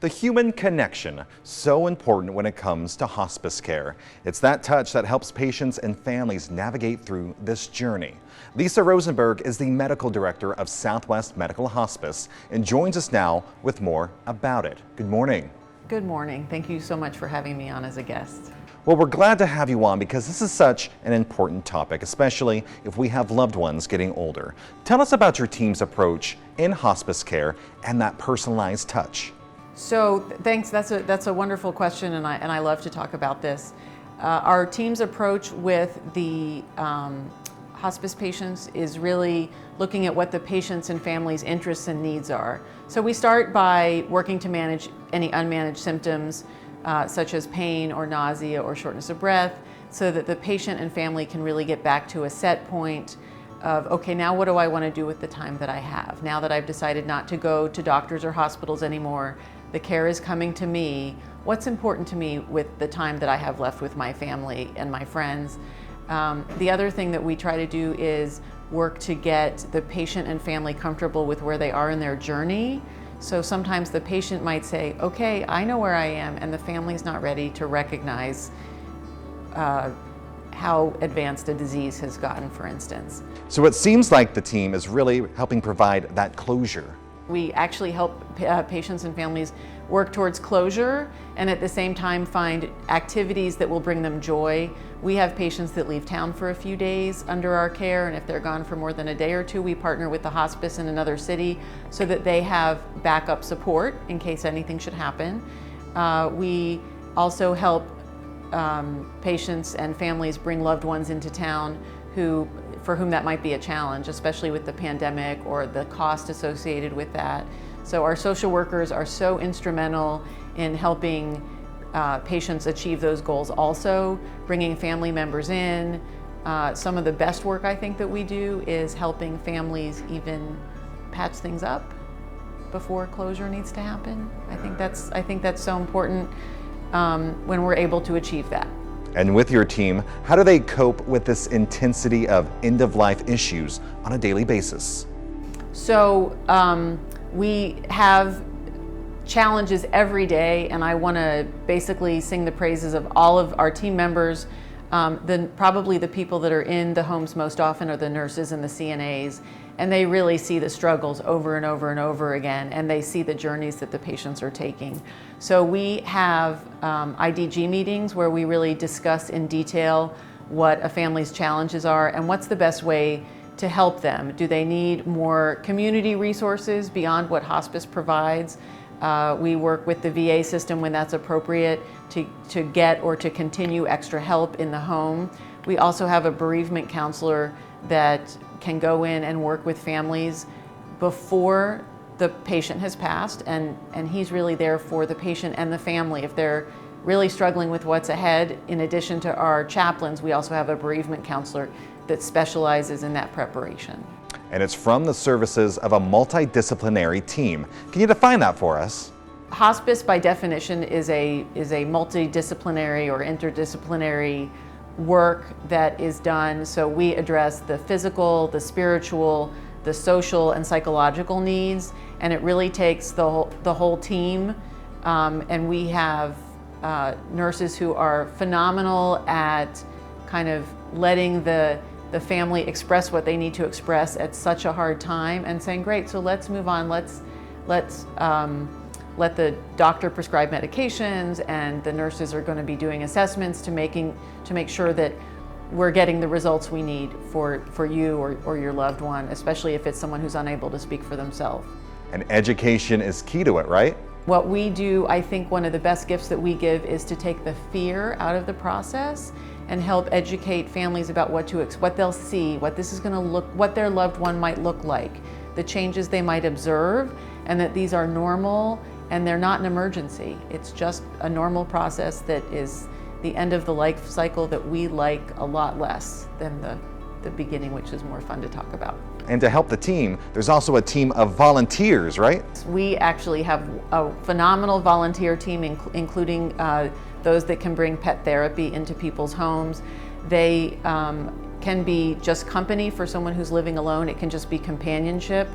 The human connection, so important when it comes to hospice care. It's that touch that helps patients and families navigate through this journey. Lisa Rosenberg is the medical director of Southwest Medical Hospice and joins us now with more about it. Good morning. Good morning. Thank you so much for having me on as a guest. Well, we're glad to have you on because this is such an important topic, especially if we have loved ones getting older. Tell us about your team's approach in hospice care and that personalized touch. So thanks. That's a wonderful question, and I love to talk about this. Our team's approach with the hospice patients is really looking at what the patients and families' interests and needs are. So we start by working to manage any unmanaged symptoms, such as pain or nausea or shortness of breath, so that the patient and family can really get back to a set point of, okay, now what do I want to do with the time that I have? Now that I've decided not to go to doctors or hospitals anymore, the care is coming to me. What's important to me with the time that I have left with my family and my friends? The other thing that we try to do is work to get the patient and family comfortable with where they are in their journey. So sometimes the patient might say, okay, I know where I am, and the family's not ready to recognize how advanced a disease has gotten, for instance. So it seems like the team is really helping provide that closure. We actually help patients and families work towards closure and at the same time find activities that will bring them joy. We have patients that leave town for a few days under our care, and if they're gone for more than a day or two, we partner with the hospice in another city so that they have backup support in case anything should happen. We also help patients and families bring loved ones into town for whom that might be a challenge, especially with the pandemic or the cost associated with that. So our social workers are so instrumental in helping patients achieve those goals also, bringing family members in. Some of the best work I think that we do is helping families even patch things up before closure needs to happen. I think that's so important when we're able to achieve that. And with your team, how do they cope with this intensity of end-of-life issues on a daily basis? So we have challenges every day, and I want to basically sing the praises of all of our team members. Probably the people that are in the homes most often are the nurses and the CNAs, and they really see the struggles over and over and over again, and they see the journeys that the patients are taking. So we have IDG meetings where we really discuss in detail what a family's challenges are and what's the best way to help them. Do they need more community resources beyond what hospice provides? We work with the VA system when that's appropriate to get or to continue extra help in the home. We also have a bereavement counselor that can go in and work with families before the patient has passed, and he's really there for the patient and the family. If they're really struggling with what's ahead, in addition to our chaplains, we also have a bereavement counselor that specializes in that preparation. And it's from the services of a multidisciplinary team. Can you define that for us? Hospice, by definition, is a multidisciplinary or interdisciplinary work that is done. So we address the physical, the spiritual, the social and psychological needs, and it really takes the whole team. And we have nurses who are phenomenal at kind of letting the family express what they need to express at such a hard time and saying, great, so let's move on, let's let the doctor prescribe medications, and the nurses are going to be doing assessments to make sure that we're getting the results we need for you or your loved one, especially if it's someone who's unable to speak for themselves. And education is key to it, right? What we do, I think one of the best gifts that we give is to take the fear out of the process and help educate families about what they'll see, what this is going to look, what their loved one might look like, the changes they might observe, and that these are normal and they're not an emergency. It's just a normal process that is the end of the life cycle that we like a lot less than the beginning, which is more fun to talk about. And to help the team, there's also a team of volunteers, right? We actually have a phenomenal volunteer team, including those that can bring pet therapy into people's homes. They can be just company for someone who's living alone. It can just be companionship.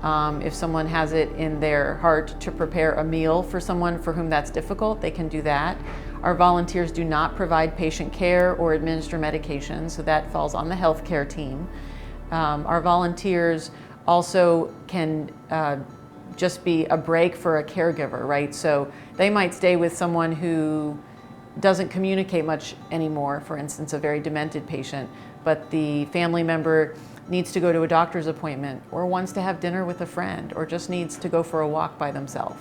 If someone has it in their heart to prepare a meal for someone for whom that's difficult, they can do that. Our volunteers do not provide patient care or administer medication, so that falls on the healthcare team. Our volunteers also can just be a break for a caregiver, right? So they might stay with someone who doesn't communicate much anymore, for instance, a very demented patient, but the family member needs to go to a doctor's appointment or wants to have dinner with a friend or just needs to go for a walk by themselves.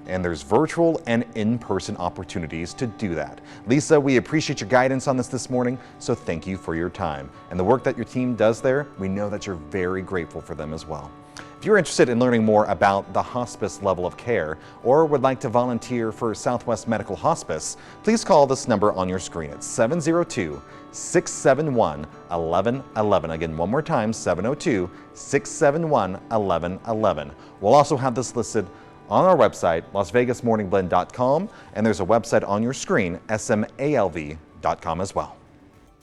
And there's virtual and in-person opportunities to do that. Lisa, we appreciate your guidance on this morning, so thank you for your time. And the work that your team does there, we know that you're very grateful for them as well. If you're interested in learning more about the hospice level of care or would like to volunteer for Southwest Medical Hospice, please call this number on your screen. It's 702-671-1111. Again, one more time, 702-671-1111. We'll also have this listed on our website, LasVegasMorningBlend.com, and there's a website on your screen, smalv.com as well.